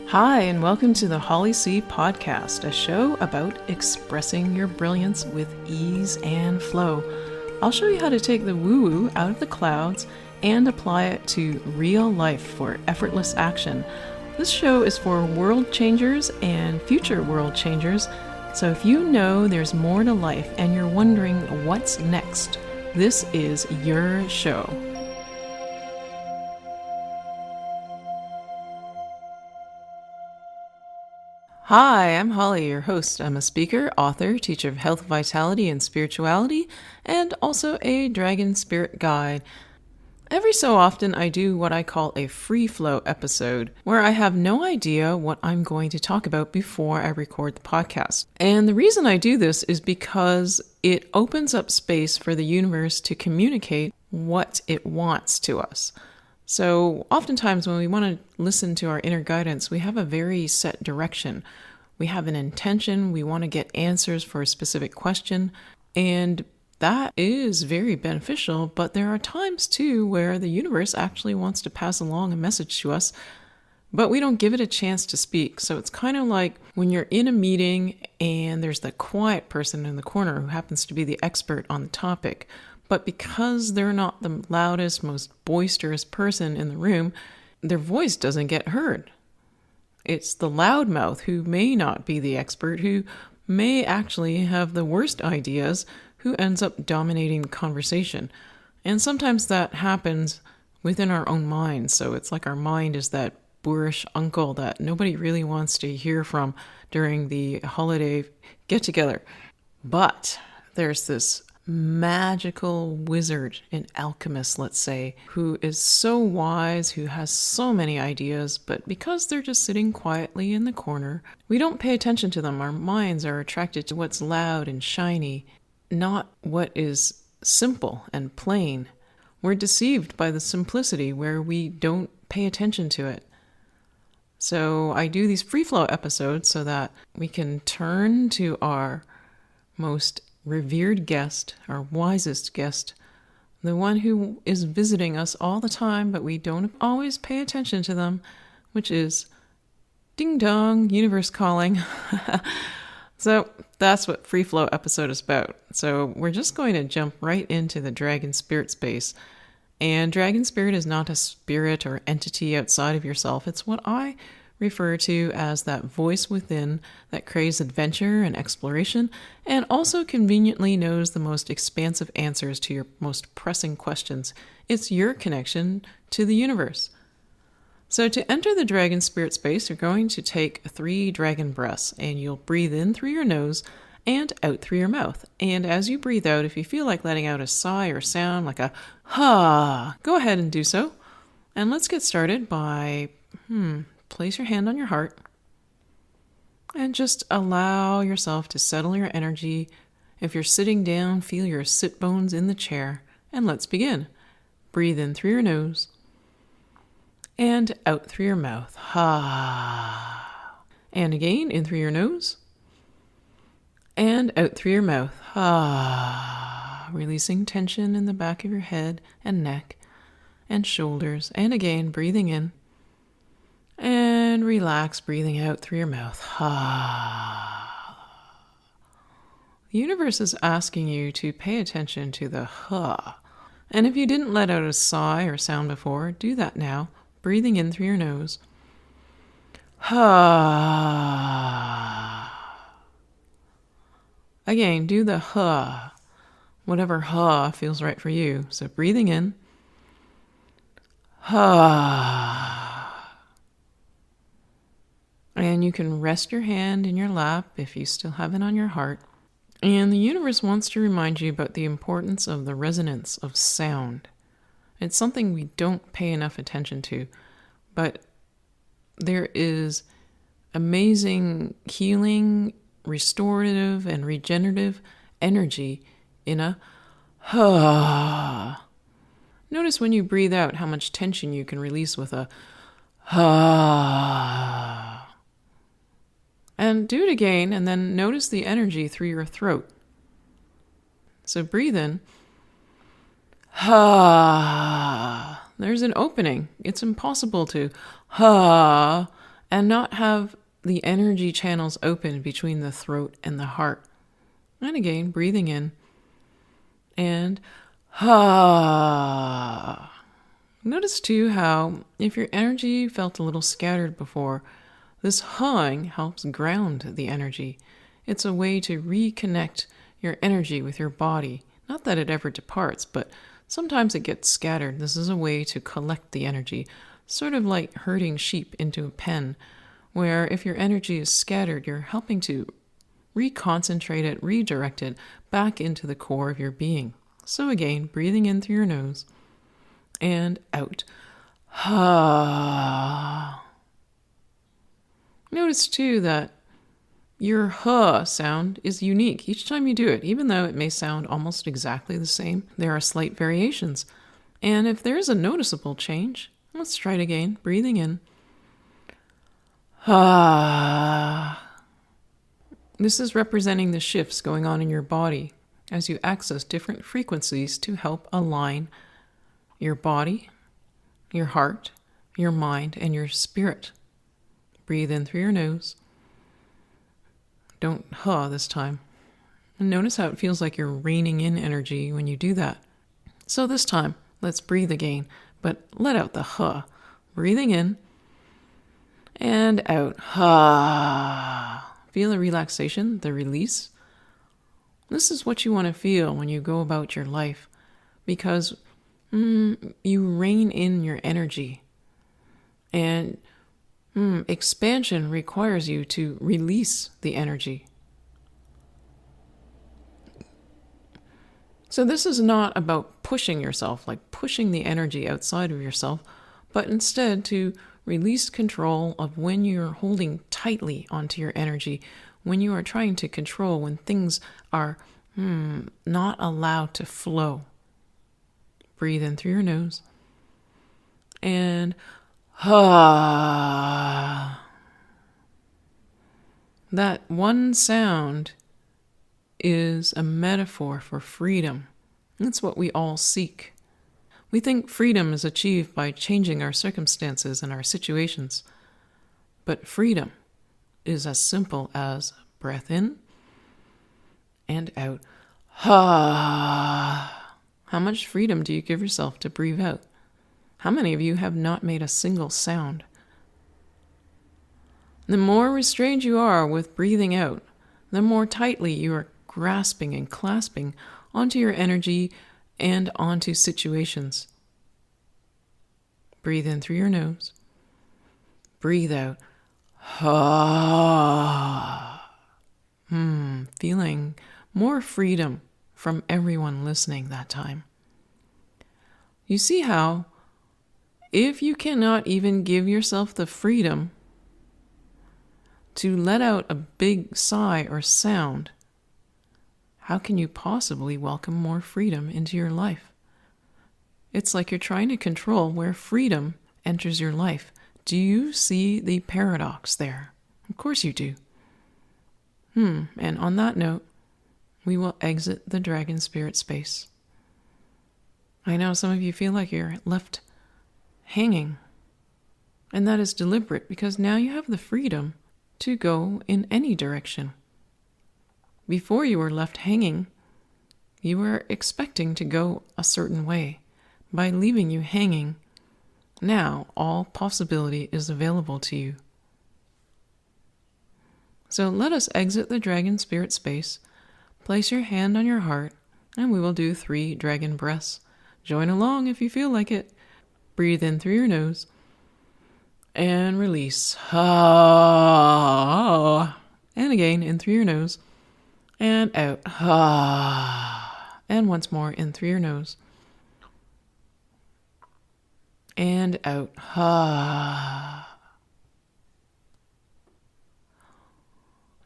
Hi, and welcome to the Holly C Podcast, a show about expressing your brilliance with ease and flow. I'll show you how to take the woo-woo out of the clouds and apply it to real life for effortless action. This show is for world changers and future world changers, so if you know there's more to life and you're wondering what's next, this is your show. Hi, I'm Holly, your host. I'm a speaker, author, teacher of health, vitality, and spirituality, and also a dragon spirit guide. Every so often, I do what I call a Freeflow episode, where I have no idea what I'm going to talk about before I record the podcast. And the reason I do this is because it opens up space for the universe to communicate what it wants to us. So oftentimes when we want to listen to our inner guidance, we have a very set direction. We have an intention, we want to get answers for a specific question, and that is very beneficial, but there are times too where the universe actually wants to pass along a message to us, but we don't give it a chance to speak. So it's kind of like when you're in a meeting and there's the quiet person in the corner who happens to be the expert on the topic. But because they're not the loudest, most boisterous person in the room, their voice doesn't get heard. It's the loudmouth who may not be the expert, who may actually have the worst ideas, who ends up dominating the conversation. And sometimes that happens within our own minds. So it's like our mind is that boorish uncle that nobody really wants to hear from during the holiday get-together. But there's this magical wizard, an alchemist, let's say, who is so wise, who has so many ideas, but because they're just sitting quietly in the corner, we don't pay attention to them. Our minds are attracted to what's loud and shiny, not what is simple and plain. We're deceived by the simplicity where we don't pay attention to it. So I do these free flow episodes so that we can turn to our most revered guest, our wisest guest, the one who is visiting us all the time, but we don't always pay attention to them, which is ding dong, universe calling. So that's what Free Flow episode is about. So we're just going to jump right into the dragon spirit space. And dragon spirit is not a spirit or entity outside of yourself. It's what I refer to as that voice within that craves adventure and exploration, and also conveniently knows the most expansive answers to your most pressing questions. It's your connection to the universe. So to enter the dragon spirit space, you're going to take 3 dragon breaths, and you'll breathe in through your nose and out through your mouth. And as you breathe out, if you feel like letting out a sigh or sound like a ha, go ahead and do so. And let's get started by place your hand on your heart and just allow yourself to settle your energy. If you're sitting down, feel your sit bones in the chair, and let's begin. Breathe in through your nose and out through your mouth. Ha. And again, in through your nose and out through your mouth. Ha. Releasing tension in the back of your head and neck and shoulders. And again, breathing in. And relax, breathing out through your mouth. Ha. The universe is asking you to pay attention to the ha. And if you didn't let out a sigh or sound before, do that now, breathing in through your nose. Ha. Again, do the ha. Whatever ha feels right for you. So breathing in. Ha. And you can rest your hand in your lap if you still have it on your heart. And the universe wants to remind you about the importance of the resonance of sound. It's something we don't pay enough attention to, but there is amazing healing, restorative, and regenerative energy in a ha. Notice when you breathe out how much tension you can release with a ha. And do it again, and then notice the energy through your throat. So breathe in. Ha. There's an opening. It's impossible to ha and not have the energy channels open between the throat and the heart. And again, breathing in and ha. Notice too how if your energy felt a little scattered before, this hawing helps ground the energy. It's a way to reconnect your energy with your body. Not that it ever departs, but sometimes it gets scattered. This is a way to collect the energy, sort of like herding sheep into a pen, where if your energy is scattered, you're helping to reconcentrate it, redirect it back into the core of your being. So again, breathing in through your nose and out. Ha. Notice too that your huh sound is unique each time you do it. Even though it may sound almost exactly the same, there are slight variations. And if there is a noticeable change, let's try it again. Breathing in. Ha. This is representing the shifts going on in your body as you access different frequencies to help align your body, your heart, your mind, and your spirit. Breathe in through your nose. Don't huh this time. And notice how it feels like you're reining in energy when you do that. So this time, let's breathe again, but let out the huh. Breathing in and out. Ha. Feel the relaxation, the release. This is what you want to feel when you go about your life, because you rein in your energy. And expansion requires you to release the energy. So this is not about pushing yourself, like pushing the energy outside of yourself, but instead to release control of when you're holding tightly onto your energy, when you are trying to control, when things are not allowed to flow. Breathe in through your nose and ha. That one sound is a metaphor for freedom. That's what we all seek. We think freedom is achieved by changing our circumstances and our situations. But freedom is as simple as breath in and out. Ha. How much freedom do you give yourself to breathe out? How many of you have not made a single sound? The more restrained you are with breathing out, the more tightly you are grasping and clasping onto your energy and onto situations. Breathe in through your nose. Breathe out. Ha. Feeling more freedom from everyone listening that time. You see how, if you cannot even give yourself the freedom to let out a big sigh or sound, how can you possibly welcome more freedom into your life? It's like you're trying to control where freedom enters your life. Do you see the paradox there? Of course you do. And on that note, we will exit the dragon spirit space. I know some of you feel like you're left hanging, and that is deliberate because now you have the freedom to go in any direction. Before you were left hanging, you were expecting to go a certain way. By leaving you hanging, now all possibility is available to you. So let us exit the dragon spirit space. Place your hand on your heart, and we will do 3 dragon breaths. Join along if you feel like it. Breathe in through your nose and release. Ha. And again, in through your nose and out. Ha. And once more, in through your nose and out. Ha.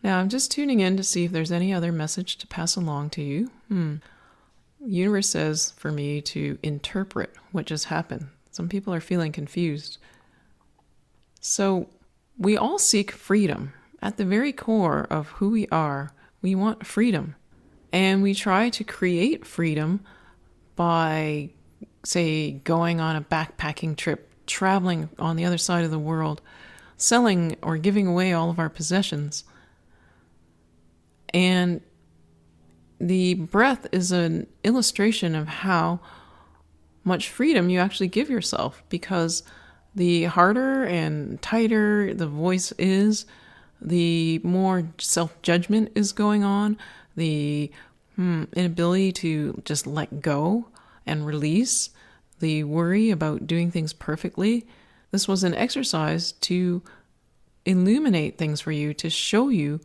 Now I'm just tuning in to see if there's any other message to pass along to you. The universe says for me to interpret what just happened. Some people are feeling confused. So we all seek freedom. At the very core of who we are, we want freedom. And we try to create freedom by, say, going on a backpacking trip, traveling on the other side of the world, selling or giving away all of our possessions. And the breath is an illustration of how much freedom you actually give yourself, because the harder and tighter the voice is, the more self-judgment is going on, the inability to just let go and release, the worry about doing things perfectly. This was an exercise to illuminate things for you, to show you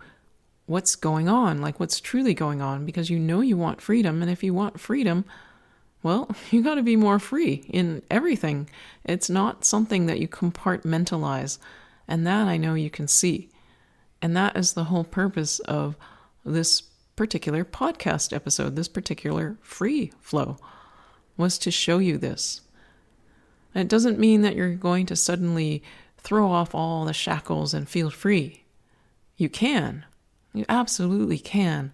what's going on, like what's truly going on, because you know you want freedom. And if you want freedom, well, you got to be more free in everything. It's not something that you compartmentalize. And that I know you can see. And that is the whole purpose of this particular podcast episode, this particular free flow, was to show you this. And it doesn't mean that you're going to suddenly throw off all the shackles and feel free. You can. You absolutely can.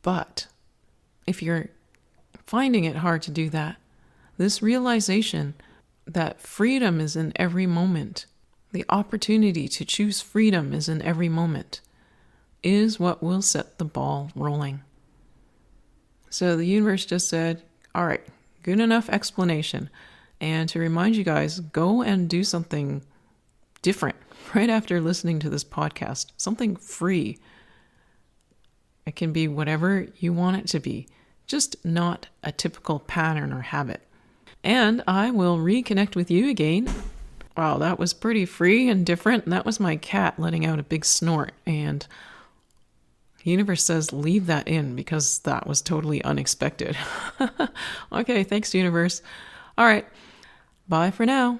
But if you're finding it hard to do that, this realization that freedom is in every moment, the opportunity to choose freedom is in every moment, is what will set the ball rolling. So the universe just said, all right, good enough explanation. And to remind you guys, go and do something different right after listening to this podcast, something free. It can be whatever you want it to be, just not a typical pattern or habit. And I will reconnect with you again. Wow, that was pretty free and different. And that was my cat letting out a big snort. And the universe says leave that in because that was totally unexpected. Okay, thanks, universe. All right, bye for now.